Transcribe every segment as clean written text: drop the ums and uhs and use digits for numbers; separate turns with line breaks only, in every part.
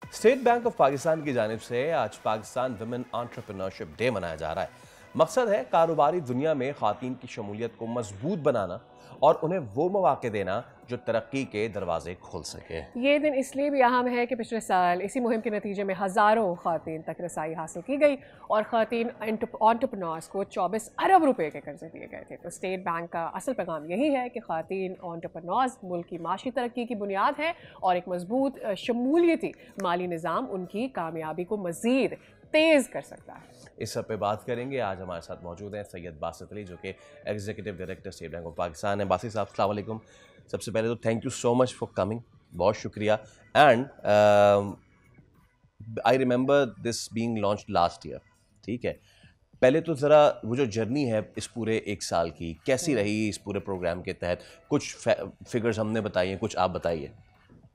State bank of Pakistan की जानिब से आज पाकिस्तान वुमेन एंटरप्रेन्योरशिप डे मनाया जा रहा है। मकसद है कारोबारी दुनिया में ख़वातीन की शमूलियत को मजबूत बनाना और उन्हें वो मौके देना जो तरक्की के दरवाजे खोल सके।
ये दिन इसलिए भी अहम है कि पिछले साल इसी मुहिम के नतीजे में हज़ारों ख़वातीन तक रसाई हासिल की गई और ख़वातीन एंटरप्रेन्योर्स को 24 अरब रुपए के कर्जे दिए गए थे। तो स्टेट बैंक का असल पैगाम यही है कि ख़वातीन एंटरप्रेन्योर्स मुल्क की माशी तरक्की की बुनियाद है और एक मजबूत शमूलियती माली निज़ाम उनकी कामयाबी को मज़ीद तेज़ कर सकता है।
इस सब पे बात करेंगे। आज हमारे साथ मौजूद हैं सैयद बासित अली, जो कि executive director state bank of Pakistan है। बासित साहब, अस्सलाम वालेकुम। सबसे पहले तो thank you so much for coming, बहुत शुक्रिया। And I remember this being launched last year, ठीक है। पहले तो ज़रा वो जो जर्नी है इस पूरे एक साल की कैसी रही इस पूरे प्रोग्राम के तहत, कुछ फिगर्स हमने बताइए, कुछ आप बताइए।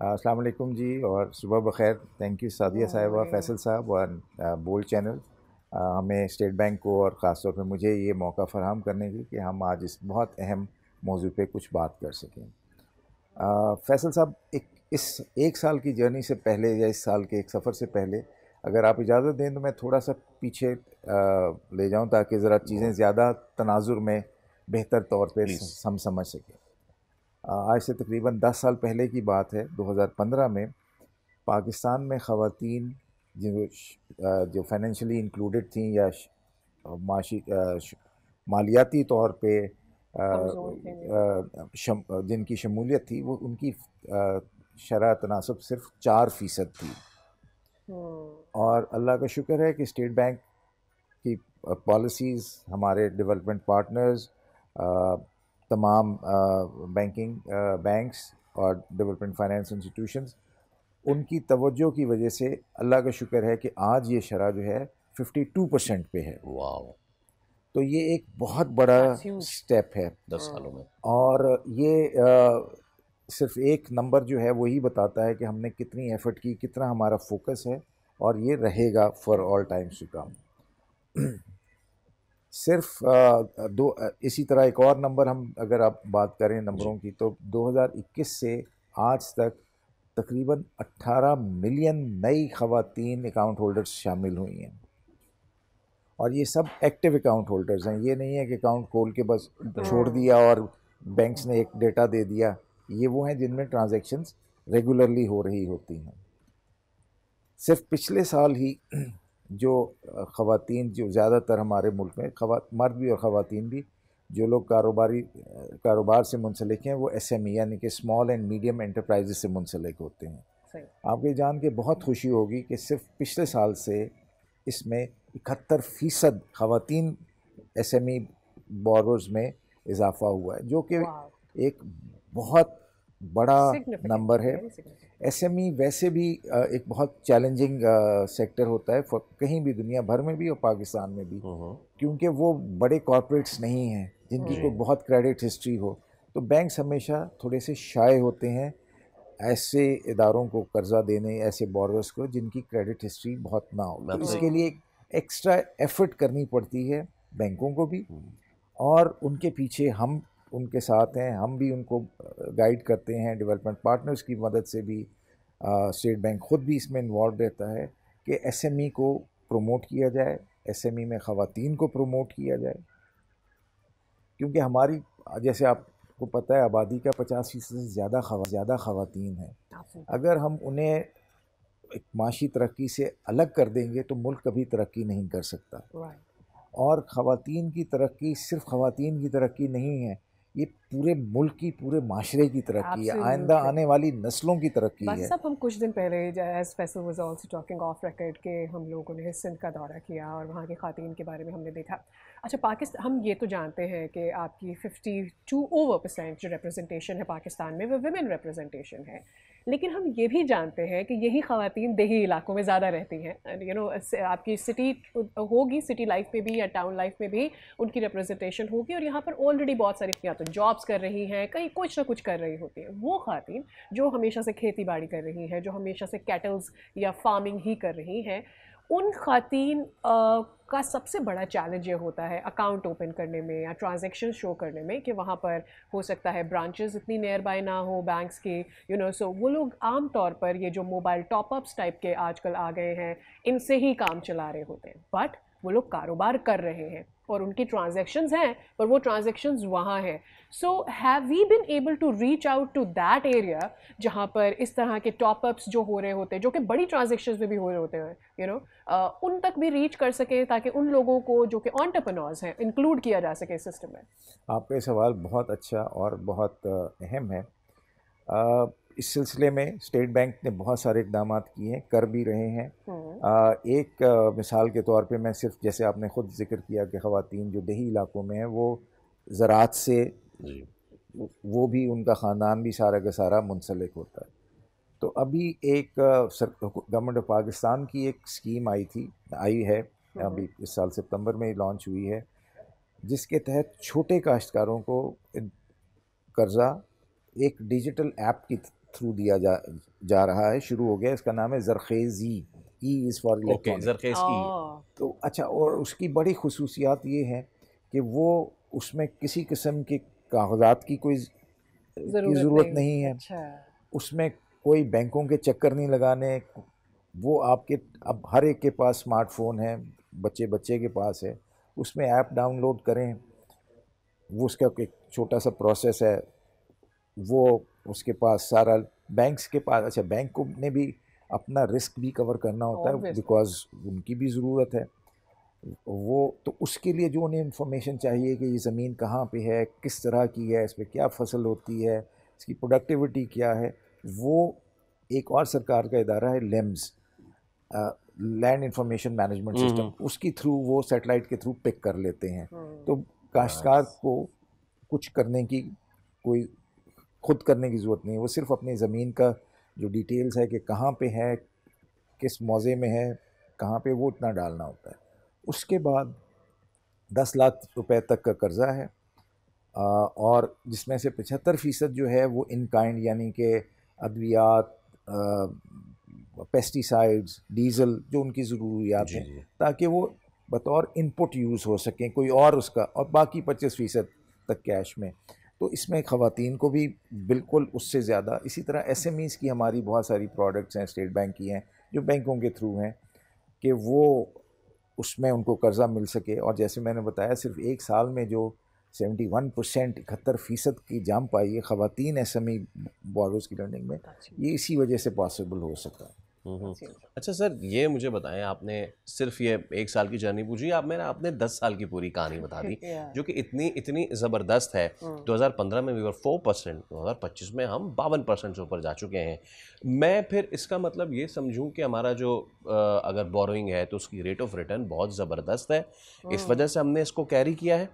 अस्सलाम वालेकुम जी और सुबह बखैर। थैंक यू सादिया साहिबा, फैसल साहब और बोल्ड चैनल हमें स्टेट बैंक को और ख़ास तौर पे मुझे ये मौका फ़राहम करने की कि हम आज इस बहुत अहम मौजू पे कुछ बात कर सकें। फैसल साहब, इस एक साल की जर्नी से पहले या इस साल के एक सफ़र से पहले अगर आप इजाज़त दें तो मैं थोड़ा सा पीछे ले जाऊं ताकि ज़रा चीज़ें ज़्यादा तनाजुर में बेहतर तौर पे हम समझ सकें। आज से तकरीबन 10 साल पहले की बात है। 2015 में पाकिस्तान में ख़वातीन जो फाइनेंशियली इंक्लूडेड थी या माशी मालियाती तौर पे जिनकी शमूलियत थी वो उनकी शरह तनासब सिर्फ 4% थी। और अल्लाह का शुक्र है कि स्टेट बैंक की पॉलिसीज़, हमारे डेवलपमेंट पार्टनर्स, तमाम बैंक्स और डेवलपमेंट फाइनेंस इंस्टीट्यूशंस, उनकी तवज्जो की वजह से अल्लाह का शुक्र है कि आज ये शरह जो है 52% पे है।
वाह!
तो ये एक बहुत बड़ा स्टेप है
10 सालों में।
और ये सिर्फ एक नंबर जो है वही बताता है कि हमने कितनी एफर्ट की, कितना हमारा फोकस है और ये रहेगा for all times to come. सिर्फ इसी तरह एक और नंबर, हम अगर आप बात करें नंबरों की, तो 2021 से आज तक तकरीबन 18 मिलियन नई ख़वातीन अकाउंट होल्डर्स शामिल हुई हैं और ये सब एक्टिव अकाउंट होल्डर्स हैं। ये नहीं है कि अकाउंट खोल के बस छोड़ दिया और बैंक्स ने एक डेटा दे दिया। ये वो हैं जिनमें ट्रांजैक्शंस रेगुलरली हो रही होती हैं। सिर्फ पिछले साल ही जो ख़वातीन, जो ज़्यादातर हमारे मुल्क में मर्द भी और ख़वातीन भी, जो लोग कारोबार से मुंसलिक हैं, वो SME यानी कि स्मॉल एंड मीडियम एंटरप्राइजेस से मुंसलिक होते हैं। आपको ये जान के बहुत खुशी होगी कि सिर्फ पिछले साल से इसमें 71% ख़वातीन SME बोरोर्स में इजाफ़ा हुआ है, जो कि एक बहुत बड़ा नंबर है। SME वैसे भी एक बहुत चैलेंजिंग सेक्टर होता है कहीं भी, दुनिया भर में भी और पाकिस्तान में भी, क्योंकि वो बड़े कॉर्पोरेट्स नहीं हैं जिनकी कोई बहुत क्रेडिट हिस्ट्री हो। तो बैंक्स हमेशा थोड़े से शाय होते हैं ऐसे इदारों को कर्जा देने, ऐसे बोरोवर्स को जिनकी क्रेडिट हिस्ट्री बहुत ना हो। तो इसके लिए एक्स्ट्रा एफर्ट करनी पड़ती है बैंकों को भी, और उनके पीछे हम उनके साथ हैं। हम भी उनको गाइड करते हैं, डेवलपमेंट पार्टनर्स की मदद से भी। स्टेट बैंक ख़ुद भी इसमें इन्वॉल्व रहता है कि SME को प्रमोट किया जाए, SME में ख़वातीन को प्रमोट किया जाए, क्योंकि हमारी, जैसे आपको पता है, आबादी का 50% से ज़्यादा ख़वातीन हैं। अगर हम उन्हें एक माशी तरक्की से अलग कर देंगे तो मुल्क कभी तरक्की नहीं कर सकता। और ख़वातीन की तरक्की सिर्फ ख़वातीन की तरक्की नहीं है, ये पूरे मुल्क की, पूरे माशरे की तरक्की है, आइंदा आने वाली नस्लों की तरक्की है।
सब हम कुछ दिन पहले, as Faisal was also talking off record, के हम लोगों ने सिंध का दौरा किया और वहाँ की ख़वातीन के बारे में हमने देखा। अच्छा, पाकिस्तान, हम ये तो जानते हैं कि आपकी 52% जो रिप्रेजेंटेशन है पाकिस्तान में वो विमेन रिप्रेजेंटेशन है, लेकिन हम ये भी जानते हैं कि यही ख़वातीन देही इलाकों में ज़्यादा रहती हैं। आपकी सिटी होगी, सिटी लाइफ में भी या टाउन लाइफ में भी उनकी रिप्रेजेंटेशन होगी, और यहाँ पर ऑलरेडी बहुत सारी या तो जॉब्स कर रही हैं, कहीं कुछ ना कुछ कर रही होती हैं। वो ख़वातीन जो हमेशा से खेती बाड़ी कर रही हैं, जो हमेशा से कैटल्स या फार्मिंग ही कर रही हैं, उन खातन का सबसे बड़ा चैलेंज ये होता है अकाउंट ओपन करने में या ट्रांजैक्शन शो करने में कि वहाँ पर हो सकता है ब्रांचेस इतनी नियर बाय ना हो बैंक्स के, सो वो लोग आम तौर पर ये जो मोबाइल टॉपअप्स टाइप के आजकल आ गए हैं इनसे ही काम चला रहे होते हैं, बट वो लोग कारोबार कर रहे हैं और उनकी ट्रांजैक्शंस हैं पर वो ट्रांजैक्शंस वहाँ हैं. So have we been able to reach out to that area जहाँ पर इस तरह के टॉपअप्स जो हो रहे होते हैं, जो कि बड़ी ट्रांजैक्शंस में भी हो रहे होते हैं, उन तक भी रीच कर सकें ताकि उन लोगों को जो कि एंटरप्रेन्योर्स हैं इंक्लूड किया जा सके इस सिस्टम में?
आपका ये सवाल बहुत अच्छा और बहुत अहम है. इस सिलसिले में स्टेट बैंक ने बहुत सारे इकदाम किए हैं, कर भी रहे हैं. एक मिसाल के तौर पे मैं सिर्फ, जैसे आपने ख़ुद जिक्र किया कि ख़वातीन जो देही इलाकों में हैं वो ज़राअत से, वो भी उनका ख़ानदान भी सारा का सारा मुंसलिक होता है. तो अभी एक गवर्नमेंट ऑफ पाकिस्तान की एक स्कीम आई है अभी इस साल सितंबर में लॉन्च हुई है, जिसके तहत छोटे काश्तकारों को कर्ज़ा एक डिजिटल ऐप के थ्रू दिया जा रहा है, शुरू हो गया. इसका नाम है ज़रख़ेज़. E is for electronic.
ज़रख़ेज़ ई.
तो अच्छा, और उसकी बड़ी खुसूसियात ये है कि वो उसमें किसी किस्म के कागज़ात की कोई ज़रूरत नहीं है.
अच्छा.
उसमें कोई बैंकों के चक्कर नहीं लगाने. वो आपके अब हर एक के पास स्मार्टफोन है, बच्चे बच्चे के पास है, उसमें ऐप डाउनलोड करें, वो उसका एक छोटा सा प्रोसेस है, वो उसके पास सारा बैंक्स के पास. अच्छा, बैंक को ने भी अपना रिस्क भी कवर करना होता है बिकॉज उनकी भी ज़रूरत है. वो तो उसके लिए जो उन्हें इंफॉर्मेशन चाहिए कि ये ज़मीन कहाँ पे है, किस तरह की है, इस पर क्या फसल होती है, इसकी प्रोडक्टिविटी क्या है, वो एक और सरकार का इदारा है limbs, land information management system, उसकी थ्रू वो सैटेलाइट के थ्रू पिक कर लेते हैं. तो काश्तकार को कुछ करने की कोई खुद करने की ज़रूरत नहीं है. वो सिर्फ अपनी ज़मीन का जो डिटेल्स है कि कहाँ पे है, किस मौज़े में है, कहाँ पे, वो इतना डालना होता है. उसके बाद 10 लाख रुपए तक का कर्ज़ा है, और जिसमें से 75% जो है वो इन काइंड, यानी कि अद्वियात, पेस्टिसाइड्स, डीज़ल, जो उनकी ज़रूरियात हैं, ताकि वो बतौर इनपुट यूज़ हो सकें कोई और उसका, और बाकी 25% तक कैश में. तो इसमें ख़वातीन को भी बिल्कुल उससे ज़्यादा. इसी तरह SMEs की हमारी बहुत सारी प्रोडक्ट्स हैं, स्टेट बैंक की हैं, जो बैंकों के थ्रू हैं कि वो उसमें उनको कर्ज़ा मिल सके. और जैसे मैंने बताया, सिर्फ एक साल में जो 71% 71% की जंप आई है ख़वातीन SME बोरोज की लर्निंग में, ये इसी वजह से पॉसिबल हो सका.
अच्छा सर, ये मुझे बताएं, आपने सिर्फ ये एक साल की जर्नी पूछी, आपने 10 साल की पूरी कहानी बता दी जो कि इतनी ज़बरदस्त है. 2015 में we were 4%, 2025 में हम 52% से ऊपर जा चुके हैं. मैं फिर इसका मतलब ये समझूं कि हमारा जो अगर बोरोइंग है तो उसकी रेट ऑफ रिटर्न बहुत ज़बरदस्त है, इस वजह से हमने इसको कैरी किया है.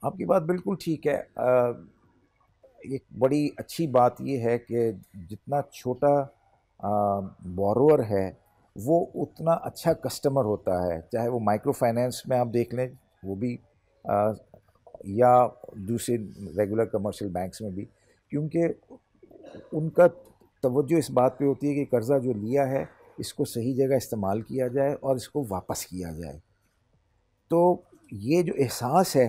आपकी बात बिल्कुल ठीक है. एक बड़ी अच्छी बात ये है कि जितना छोटा बोरोअर है वो उतना अच्छा कस्टमर होता है, चाहे वो माइक्रो फाइनेंस में आप देख लें, वो भी या दूसरे रेगुलर कमर्शियल बैंक्स में भी, क्योंकि उनका तवज्जो इस बात पे होती है कि कर्ज़ा जो लिया है इसको सही जगह इस्तेमाल किया जाए और इसको वापस किया जाए. तो ये जो एहसास है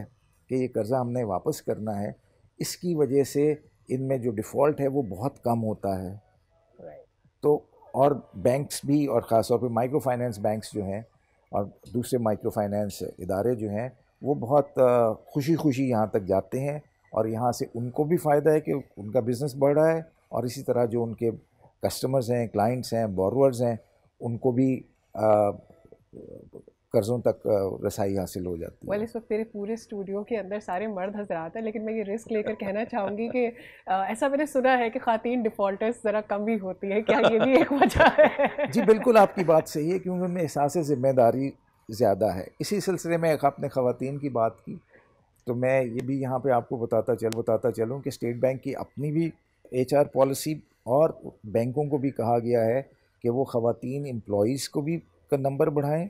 कि ये कर्ज़ा हमने वापस करना है, इसकी वजह से इनमें जो डिफ़ॉल्ट है वो बहुत कम होता है. तो और बैंक्स भी, और ख़ास तौर पे माइक्रो फाइनेंस बैंक्स जो हैं और दूसरे माइक्रो फाइनेंस इदारे जो हैं, वो बहुत खुशी यहाँ तक जाते हैं, और यहाँ से उनको भी फ़ायदा है कि उनका बिज़नेस बढ़ रहा है, और इसी तरह जो उनके कस्टमर्स हैं, क्लाइंट्स हैं, बोरोअर्स हैं, उनको भी कर्ज़ों तक रसाई हासिल हो जाती है.
well, इस वक्त मेरे पूरे स्टूडियो के अंदर सारे मर्द हज़रात हैं, लेकिन मैं ये रिस्क लेकर कहना चाहूँगी कि ऐसा मैंने सुना है कि ख़वातीन डिफ़ॉल्टर्स ज़रा कम भी होती है, क्या ये भी एक वजह है?
जी बिल्कुल, आपकी बात सही है, क्योंकि उनमें एहसास ज़िम्मेदारी ज़्यादा है. इसी सिलसिले में आपने ख़वातीन की बात की, तो मैं ये भी यहाँ पे आपको बताता चलूँ कि स्टेट बैंक की अपनी भी HR पॉलिसी, और बैंकों को भी कहा गया है कि वो ख़वातीन एम्प्लॉइज़ को भी का नंबर बढ़ाएँ,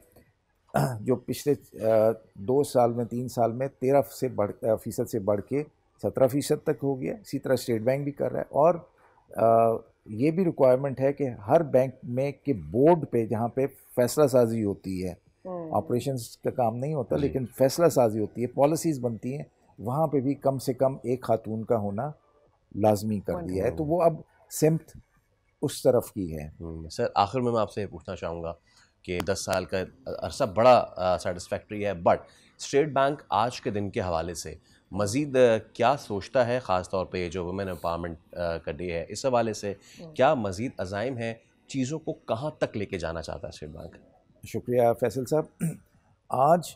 जो पिछले 2 साल में 3 साल में 13% से बढ़ के 17% तक हो गया. इसी तरह स्टेट बैंक भी कर रहा है, और یہ بھی ریکوائرمنٹ ہے کہ ہر بینک میں کہ بورڈ پہ جہاں پہ فیصلہ سازی ہوتی ہے، آپریشنز کا کام نہیں ہوتا لیکن فیصلہ سازی ہوتی ہے، پالیسیز بنتی ہیں، وہاں پہ بھی کم سے کم ایک خاتون کا ہونا لازمی کر دیا ہے. تو وہ اب سمت اس طرف کی ہے.
سر آخر میں آپ سے پوچھنا چاہوں گا کہ 10 سال کا عرصہ بڑا سیٹسفیکٹری ہے، بٹ اسٹیٹ بینک آج کے دن کے حوالے سے مزید کیا سوچتا ہے، خاص طور پہ جو ویمن امپاورمنٹ کا ڈے ہے اس حوالے سے کیا مزید عزائم ہیں، چیزوں کو کہاں تک لے کے جانا چاہتا ہے اسٹیٹ بینک؟
شکریہ فیصل صاحب. آج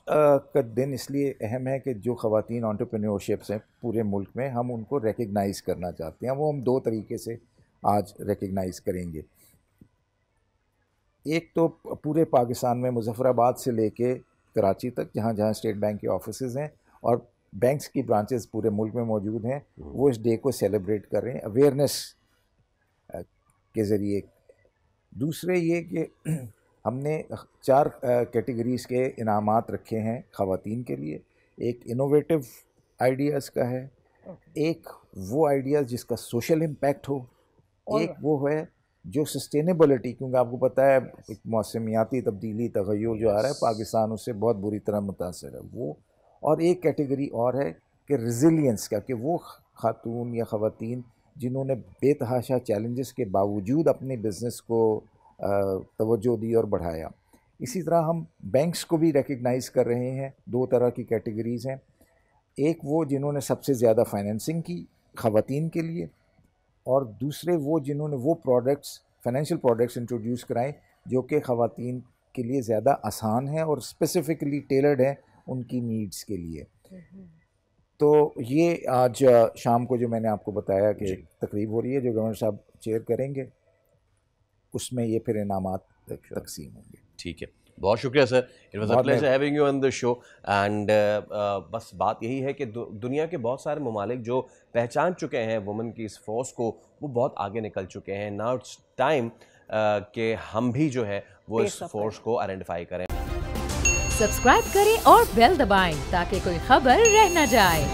کا دن اس لیے اہم ہے کہ جو خواتین انٹرپرینیورشپس ہیں پورے ملک میں، ہم ان کو ریکگنائز کرنا چاہتے ہیں. وہ ہم 2 طریقے سے آج ریکگنائز کریں گے. ایک تو پورے پاکستان میں مظفر آباد سے لے کے کراچی تک جہاں جہاں اسٹیٹ بینک کے آفیسز ہیں اور بینکس کی برانچز پورے ملک میں موجود ہیں، وہ اس ڈے کو سیلیبریٹ کر رہے ہیں اویئرنیس کے ذریعے. دوسرے یہ کہ ہم نے 4 کیٹیگریز کے انعامات رکھے ہیں خواتین کے لیے. ایک انوویٹو آئیڈیاز کا ہے، ایک وہ آئیڈیاز جس کا سوشل امپیکٹ ہو، ایک وہ ہے جو سسٹینیبلٹی، کیونکہ آپ کو پتہ ہے ایک موسمیاتی تبدیلی تغیر جو آ رہا ہے پاکستان اس سے بہت بری طرح متاثر ہے وہ. اور ایک کیٹیگری اور ہے کہ ریزیلینس کا، کہ وہ خاتون یا خواتین جنہوں نے بے تحاشا چیلنجز کے باوجود اپنے بزنس کو توجہ دی اور بڑھایا. اسی طرح ہم بینکس کو بھی ریکگنائز کر رہے ہیں. 2 طرح کی کیٹیگریز ہیں، ایک وہ جنہوں نے سب سے زیادہ فائنینسنگ کی خواتین کے لیے، اور دوسرے وہ جنہوں نے وہ پروڈکٹس، فائنینشیل پروڈکٹس انٹروڈیوس کرائیں جو کہ خواتین کے لیے زیادہ آسان ہیں اور اسپیسیفکلی ٹیلرڈ ہیں ان کی نیڈز کے لیے. تو یہ آج شام کو جو میں نے آپ کو بتایا کہ تقریب ہو رہی ہے جو گورنر صاحب چیئر کریں گے، اس میں یہ پھر انعامات تقسیم ہوں گے.
ٹھیک ہے، بہت شکریہ sir. It was a pleasure having you on the show. And بس بات یہی ہے کہ دنیا کے بہت سارے ممالک جو پہچان چکے ہیں وومن کی اس فورس کو، وہ بہت آگے نکل چکے ہیں. ناؤ اٹس ٹائم کہ ہم بھی جو ہے وہ اس فورس کو آئیڈینٹیفائی کریں.
سبسکرائب کریں اور بیل دبائیں تاکہ کوئی خبر رہ نہ جائے.